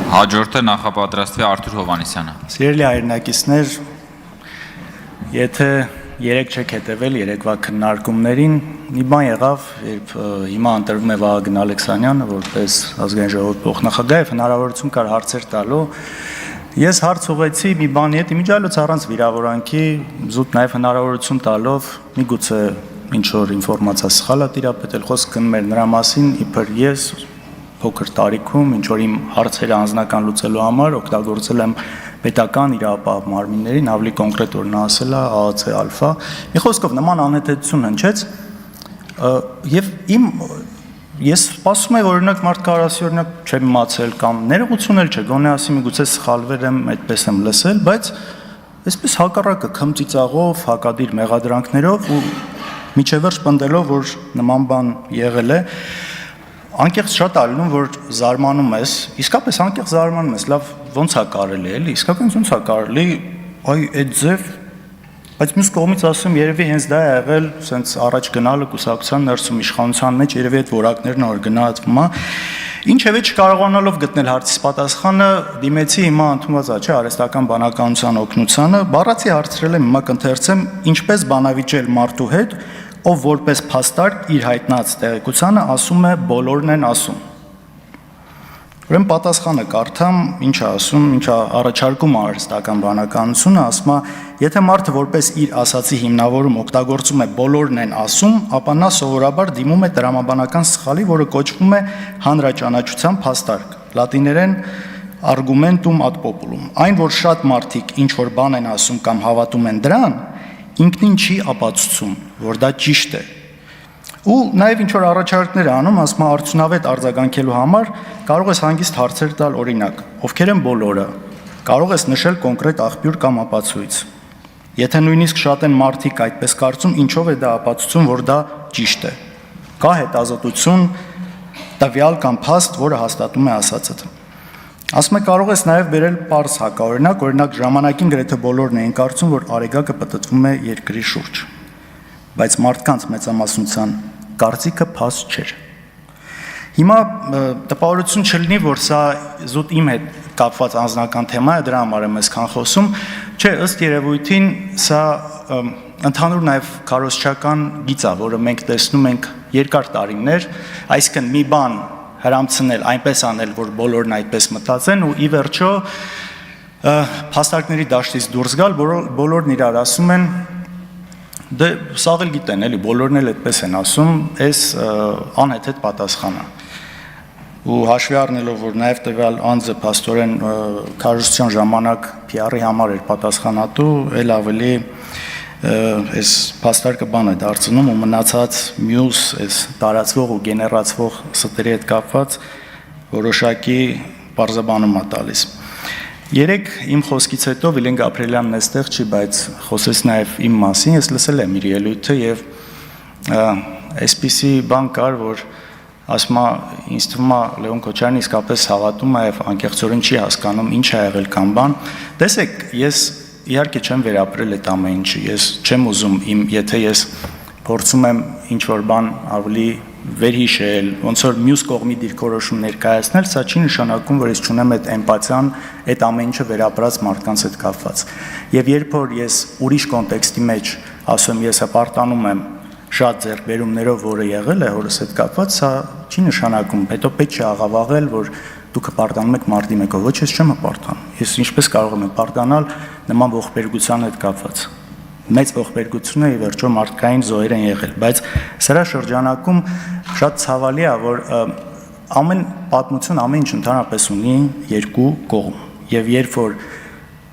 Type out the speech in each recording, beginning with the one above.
Հաջորդը նախապատրաստվի Արթուր Հովհաննիսյանը։ Սիրելի հայրենակիցներ, եթե երեք չեք հետևել երեկվա քննարկումներին, մի բան եղավ, երբ հիմա ընտրվում է Վահագն Ալեքսանյանը որպես ազգային ժողովի փոխնախագահ եւ հնարավորություն կար հարցեր տալու, ես հարց ուղեցի մի բանի հետ, իմիջիայլոց առանց վիրավորանքի, զուտ նաեւ հնարավորություն տալով, միգուցե ինչ որ ինֆորմացիա սխալ է տիրապետել, խոսք գնում էր նրա մասին, իբր ես փոքր տարիքում, ինչ որ իմ հարցերը անձնական լուծելու համար օգտագործել եմ պետական իրավապահ մարմիններին, ավելի կոնկրետ որ նա ասել է ԱԱՑ ալֆա։ Մի խոսքով նման անհետեցություն հնչեց եւ ես սպասում եմ օրինակ մարդ կարող ասի օրինակ չեմ իմացել կամ ներողություն էլ չէ, գոնե ասի միգուցե սխալվել եմ, այդպես եմ լսել, բայց այսպես հակառակը քմծիծաղով, հակադիր մեղադրանքներով ու միջևերջ պնդելով որ նման բան եղել է անկեղծ շատ ալնում որ զարմանում ես, իսկապես անկեղծ զարմանում ես, լավ ոնց է կարելի էլի, իսկական ոնց է կարելի, այ այդ ձև, բայց մյուս կողմից ասում երևի հենց դա է եղել, սենց առաջ գնալը կուսակցության ներսում իշխանության մեջ երևի այդ որակներն որ գնահատվում է, ինչևէ չկարողանալով գտնել հարցից պատասխանը, դիմեցի հիմա ընդունված է, չէ, արհեստական բանականության օգնությանը, բառացի հարցրել եմ, հիմա կընթերցեմ, ինչպես բանավիճել մարդու հետ ով որպես փաստարկ իր հայտնած տեղեկությանը ասում է բոլորն են ասում։ Ուրեմն պատասխանը կարդամ, ինչ է ասում, ինչ է առաջարկում արհեստական բանականությունը, ասում է, եթե մարդը որպես իր ասացի հիմնավորում օգտագործում է բոլորն են ասում, ապա նա սովորաբար դիմում է տրամաբանական սխալի, որը կոչվում է հանրաճանաչության փաստարկ, լատիներեն argumentum ad populum։ Այն, որ շատ մարդիկ ինչ որ բան են ասում կամ հավատում են դրան, ինքնին չի ապացուցում, որ դա ճիշտ է։ Ու նաև ինչ որ առաջարկներ անում, ասում է արդյունավետ արձագանքելու համար կարող ես հանգիստ հարցեր տալ օրինակ, ովքեր են բոլորը, կարող ես նշել կոնկրետ աղբյուր կամ ապացույց։ Եթե նույնիսկ շատ են մարդիկ այդպես կարծում, ինչով է դա ապացուցում, որ դա ճիշտ է։ Կա հետազոտություն, տվյալ կամ փաստ, որը հաստատում է ասածը։ Ասում է կարող ես նաև բերել պարզ հակաօրինակ, օրինակ ժամանակին գրեթե բոլորն էին կարծում, որ Արեգակը պտտվում է երկրի շուրջ, բայց մարդկանց մեծամասնության կարծիքը փաստ չէր։ Հիմա տպավորություն չլինի, որ սա զուտ իմ հետ կապված անձնական թեմա է, դրա համար եմ այսքան խոսում, չէ, ըստ երևույթին սա ընդհանուր նաև քարոզչական գիծ է, որը մենք տեսնում ենք երկար տարիներ, այսինքն մի բան հրամցնել, այնպես անել, որ բոլորն այդպես մտածեն ու ի վերջո փաստարկների դաշտից դուրս գալ, բոլորն իրար ասում են, դե սաղ էլ գիտեն, էլի, բոլորն էլ այդպես են ասում, այս անհեթեթ պատասխանը։ Ու հաշվի առնելով, որ նաև տվյալ անձը փաստորեն քարոզչության ժամանակ PR-ի համար էր պատասխանատու, էլ ավելի այս փաստարկը բան է դարձնում ու մնացած մյուս այս տարածվող ու գեներացվող ստերի հետ կապված որոշակի բարձաբանում է տալիս։ Երեք իմ խոսքից հետո Վիլեն Գաբրիելյանն այստեղ չի, բայց խոսեց նաև իմ մասին, ես լսել եմ իր ելույթը եւ այսպիսի բան կար, որ ասում է, ինձ թվում է Լևոն Քոչարյանը իսկապես հավատում է եւ անկեղծորեն չի հասկանում ինչ է եղել կամ բան։ Տեսեք, ես իհարկե չեմ վերապրել այդ ամեն ինչը, ես չեմ ուզում եթե ես փորձում եմ ինչ-որ բան ավելի վերհիշել, ոնց որ մյուս կողմի դիրքորոշում ներկայացնել, սա չի նշանակում, որ ես չունեմ այդ էմպաթիան, այդ ամեն ինչը վերապրած մարդկանց հետ կապված։ Եվ երբ որ ես ուրիշ կոնտեքստի մեջ ասում ես հպարտանում եմ շատ ձեռքբերումներով, որը եղել է հորս հետ կապված, սա չի նշանակում, հետո պետք է աղավաղել, որ դուք հպարտանում եք մարդի մեկով, ոչ ես չեմ հպարտանում։ Ես ինչպես կարող եմ հպարտանալ նման ողբերգության հետ կապված։ Մեծ ողբերգությունը ի վերջո մարդկային զոհեր են եղել, բայց սրա շրջանակում շատ ցավալի է, որ ամեն պատմություն, ամեն ինչ ընդհանրապես ունի երկու կողմ։ Եվ երբ որ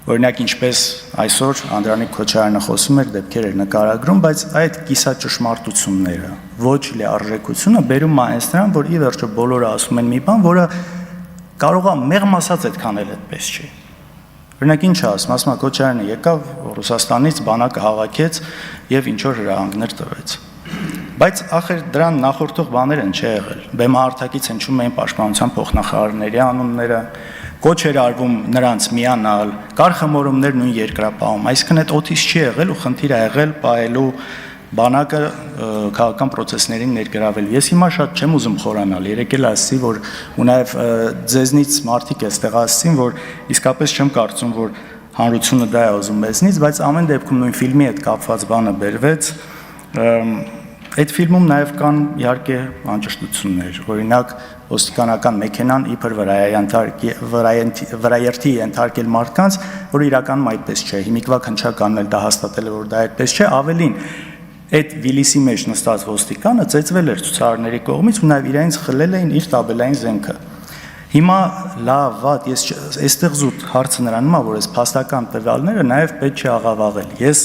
օրինակ ինչպես այսօր Անդրանիկ Քոչարյանը խոսում էր, դեպքեր էր նկարագրում, բայց այդ կիսաճշմարտությունները, ոչ լիարժեքությունը բերում է այնց նրան, որ ի վերջո բոլորը ասում են մի բան, որը կարող է մեղմ ասած այդքան էլ այդպես չի։ Օրինակ ինչ է ասում է Քոչարյանը եկավ Ռուսաստանից բանակը հավաքեց եւ ինչ որ հրահանգներ տվեց։ Բայց ախր դրան նախորդող բաներ են չի եղել։ Բեմահարթակից հնչում էին պաշտպանության փոխնախարարների անունները, կոչ էր արվում նրանց միանալ, կար խմորումներ նույն երկրապահում, այսինքն այդ օթից չի եղել ու խնդիր է եղել պահելու բանակը քաղաքական process-ներին ներգրավել։ Ես հիմա շատ չեմ ուզում խորանալ, երեք էլ ասացի, որ ու նաև ձեզնից մարդիկ էստեղ ասացին, որ իսկապես չեմ կարծում, որ հանրությունը դա է ուզում մեզնից, բայց ամեն դեպքում նույն ֆիլմի հետ կապված բանը բերվեց։ Այդ ֆիլմում նաև կան իհարկե անճշտություններ, օրինակ ոստիկանական մեքենան իբր վրաերթի ենթարկել մարդկանց, որ իրականում այդպես չէ։ Հիմիկվա քննչականն էլ դա հաստատել է, որ դա այդպես չէ, ավելին այդ Վիլիսի մեջ նստած ոստիկանը ծեծվել էր ցուցարարների կողմից ու նաև իրենց խլել էին իր տաբելային զենքը։ Հիմա լավ, վատ, ես այստեղ զուտ հարցը նրանում է, որ այս փաստական տվյալները նաև պետք չի աղավաղել։ Ես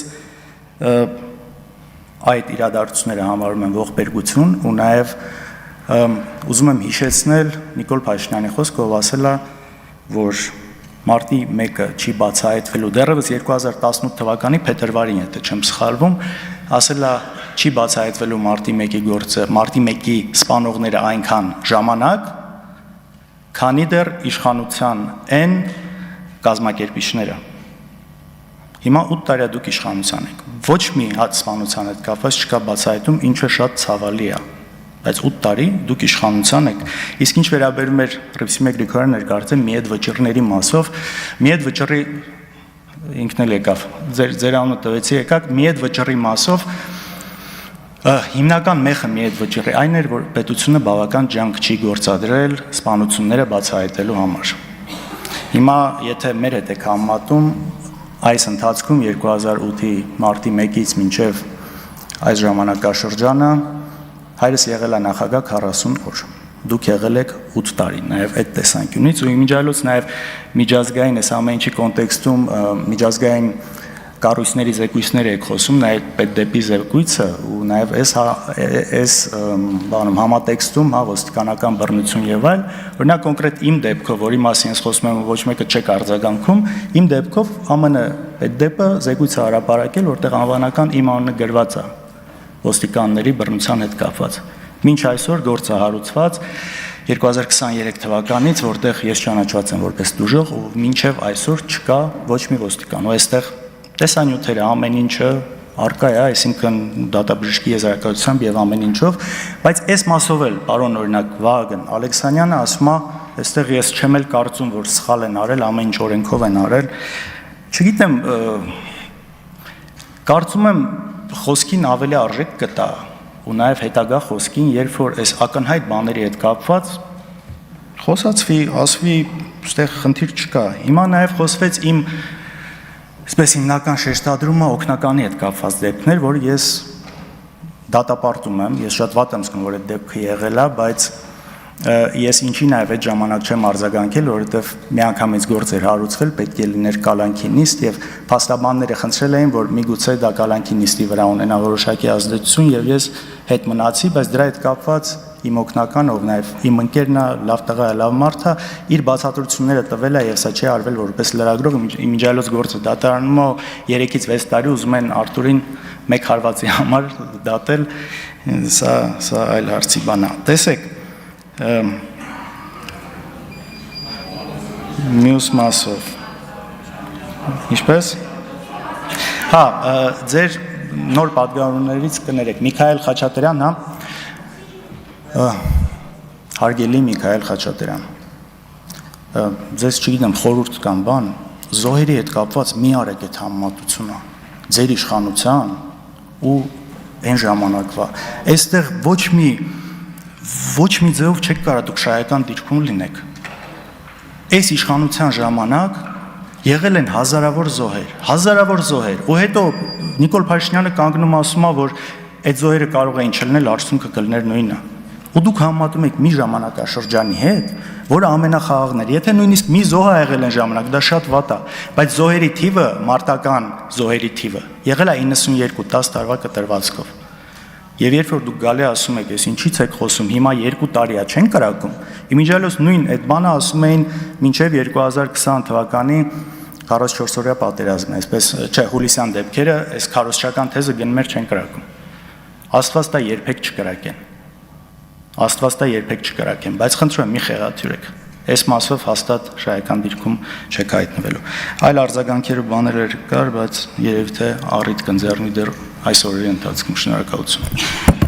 այդ իրադարձությունները համարում եմ ողբերգություն ու նաև ուզում եմ հիշեցնել Նիկոլ Փաշինյանի խոսքը, ով ասել է, որ մարտի 1-ը չի բացահայտվելու, դեռևս 2018 թվականի փետրվարին, եթե չեմ սխալվում, ասել է չի բացահայտվելու մարտի 1-ի գործը, մարտի 1-ի սպանողները այնքան ժամանակ, քանի դեռ իշխանության են կազմակերպիչները։ Հիմա 8 տարի դուք իշխանության եք։ Ոչ մի հատ սպանության հետ կապված չկա բացահայտում, ինչը շատ ցավալի է։ Բայց 8 տարի դուք իշխանության եք։ Իսկ ինչ վերաբերում է Ռիփսիմե Գրիգորյանը ներկայացրել մի այդ վճռների մասով, մի այդ վճռի ինքն էլ եկավ։ Ձեր անունը տվեցի եկաք, մի այդ վճռի մասով հիմնական մեխը մի այդ վճռի այն էր, որ պետությունը բավական ջանք չի գործադրել սպանությունները բացահայտելու համար։ Հիմա եթե մեր հետ եք համատում, այս ընթացքում 2008-ի մարտի 1-ից մինչև այս ժամանակաշրջանը հայրս եղել է նախագահ 40 օր։ Դուք եղել եք 8 տարի, նաև այդ տեսանկյունից ու իմիջիայլոց նաև միջազգային այս ամեն ինչի կոնտեքստում միջազգային կառույցների զեկույցներ եք խոսում, նաև պետդեպի զեկույցը ու նաև այս բանում համատեքստում ոստիկանական բռնություն եւ այլ, օրինակ կոնկրետ իմ դեպքով, որի մասին ես խոսում եմ, ոչ մեկը չեք արձագանքում, իմ դեպքով ԱՄՆ պետդեպը զեկույց է հրապարակել, որտեղ անվանական իմ անունը գրված է ոստիկանների բռնության հետ կապված։ Մինչ այսօր գործը հարուցված 2023 թվականից, որտեղ ես ճանաչված եմ որպես դուժող ու մինչև այսօր չկա ոչ մի ոստիկան։ Ու այստեղ տեսանյութերը ամեն ինչը արկա է, այսինքն դատաբժշկի եզրակացությամբ եւ ամեն ինչով, բայց այս մասով էլ պարոն օրինակ Վահագն Ալեքսանյանը ասում է, այստեղ ես չեմ էլ կարծում, որ սխալ են արել, ամեն ինչ օրենքով են արել։ Չգիտեմ, կարծում եմ խոսքին ավելի արժեք կտա ու նաև հետագա խոսքին, երբ որ այս ակնհայտ բաների հետ կապված խոսացվի, ասվի, այստեղ խնդիր չկա։ Հիմա նաև խոսվեց իմ այսպես հիմնական շեշտադրումը օգնականի հետ կապված դեպքներ, որ ես դատապարտում եմ, ես շատ վատ եմ զգում, որ այդ դեպքը եղել է, բայց ես ինչի նաև այդ ժամանակ չեմ արձագանքել, որովհետև միանգամից գործ էր հարուցվել, պետք է լիներ կալանքի նիստ եւ փաստաբանները խնդրել էին, որ միգուցե դա կալանքի նիստի վրա ունենա որոշակի ազդեցություն եւ ես հետ մնացի, բայց դրա հետ կապված իմ օգնական, ով նաև իմ ընկերն է, լավ տղա է, լավ մարդ է, իր բացատրությունները տվել է եւ սա չի արվել որպես լրագրող, իմիջիայլոց գործը դատարանում է 3-ից 6 տարի ուզում են Արտուրին մեկ հարվածի համար դատել, սա այլ հարցի բան է։ Տեսեք, մյուս մասով ինչպես ձեր նոր պատգամավորներից կներեք Միքայել Խաչատրյան, հարգելի Միքայել Խաչատրյան, ձեզ չգիտեմ խորհուրդ կամ բան, զոհերի հետ կապված մի արեք այդ համեմատությունը ձեր իշխանության ու այն ժամանակվա, այստեղ ոչ մի ձևով չեք կարող դուք շահեկան դիրքում լինեք։ Այս իշխանության ժամանակ եղել են հազարավոր զոհեր, ու հետո Նիկոլ Փաշինյանը կանգնում ասում է, որ այդ զոհերը կարող էին չլինել, արդյունքը կլիներ նույնը։ Ու դուք համատում եք մի ժամանակաշրջանի հետ, որը ամենախաղաղն էր։ Եթե նույնիսկ մի զոհ ա եղել այն ժամանակ, դա շատ վատ է, բայց զոհերի թիվը, մարտական զոհերի թիվը եղել է 92 10 տարվա կտրվածքով։ Եվ երբ որ դուք գալի ասում եք, ես ինչից եք խոսում, հիմա 2 տարի է չեն կրակում, իմիջիայլոց նույն այդ բանը ասում էին մինչև 2020 թվականի 44-օրյա պատերազմը, այսպես չէ, հուլիսյան դեպքերը, այս քարոզչական թեզը գնում էր չեն կրակում։ Աստված տա երբեք չկրակեն, բայց խնդրում եմ մի խեղաթյուրեք։ Այս մասով հաստատ շահեկան դիրքում չեք հայտնվելու։ Այլ արձագանքեր ու բաներ կար, բայց երևի թե առիթ կընձեռնի դեռ այս օրերի ընթացքում։ Շնորհակալություն։